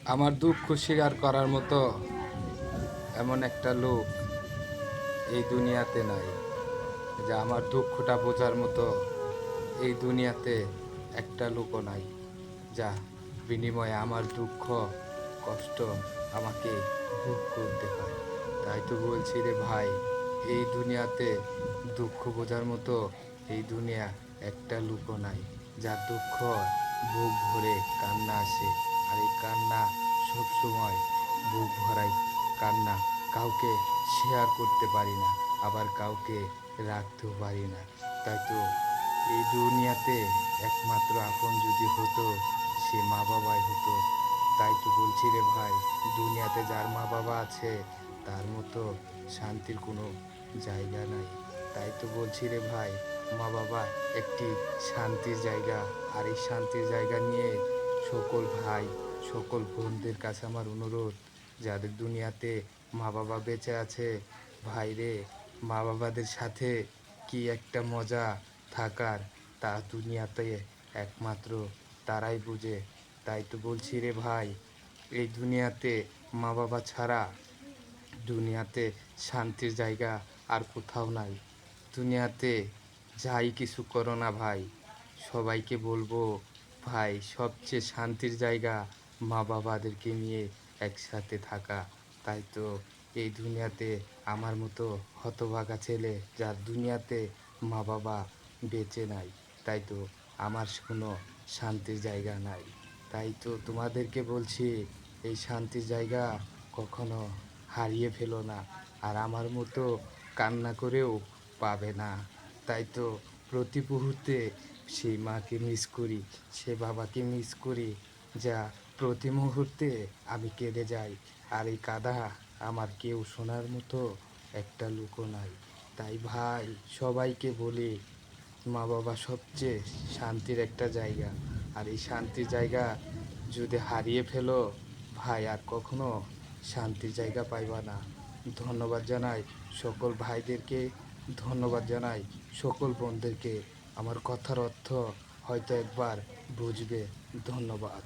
আমার দুঃখ স্বীকার করার মতো এমন একটা লোক এই দুনিয়াতে নাই, যে আমার দুঃখটা বোঝার মতো এই দুনিয়াতে একটা লোকও নাই, যা বিনিময়ে আমার দুঃখ কষ্ট আমাকে ভোগ করতে হয়। তাই তো বলছি রে ভাই, এই দুনিয়াতে দুঃখ বোঝার মতো এই দুনিয়া একটা লোকও নাই, যার দুঃখ বুক ভরে কান্না আসে। আর এই কান্না সবসময় বুক ভরাই কান্না, কাউকে শেয়ার করতে পারি না, আবার কাউকে রাখতেও পারি না। তাই তো এই দুনিয়াতে একমাত্র আপন যদি হতো, সে মা বাবাই হতো। তাই তো বলছি রে ভাই, দুনিয়াতে যার মা বাবা আছে তার মতো শান্তির কোনো জায়গা নাই। তাই তো বলছি রে ভাই, মা বাবা একটি শান্তির জায়গা। আর এই শান্তির জায়গা নিয়ে সকল ভাই সকল বোনদের কাছে আমার অনুরোধ, যাদের দুনিয়াতে মা বাবা বেঁচে আছে, ভাই রে, মা বাবাদের সাথে কি একটা মজা থাকার, তা দুনিয়াতে একমাত্র তারাই বুঝে। তাই তো বলছি রে ভাই, এই দুনিয়াতে মা বাবা ছাড়া দুনিয়াতে শান্তির জায়গা আর কোথাও নাই। দুনিয়াতে যাই কিছু করো না ভাই, সবাইকে বলবো ভাই, সবচেয়ে শান্তির জায়গা মা বাবাদেরকে নিয়ে একসাথে থাকা। তাই তো এই দুনিয়াতে আমার মতো হতভাগা ছেলে, যার দুনিয়াতে মা বাবা বেঁচে নাই, তাই তো আমার কোনো শান্তির জায়গা নাই। তাই তো তোমাদেরকে বলছি, এই শান্তির জায়গা কখনো হারিয়ে ফেলো না, আর আমার মতো কান্না করেও পাবে না। তাই তো প্রতি মুহূর্তে সেই মাকে মিস করি, সে বাবাকে মিস করি, যা প্রতি মুহূর্তে আমি কেঁদে যাই। আর এই কাঁদা আমার কেউ শোনার মতো একটা লোকও নাই। তাই ভাই, সবাইকে বলি, মা বাবা সবচেয়ে শান্তির একটা জায়গা। আর এই শান্তির জায়গা যদি হারিয়ে ফেলো ভাই, আর কখনো শান্তির জায়গা পাইবা না। ধন্যবাদ জানাই সকল ভাইদেরকে, ধন্যবাদ জানাই সকল বোনদেরকে। আমার কথার অর্থ হয়তো একবার বুঝবে। ধন্যবাদ।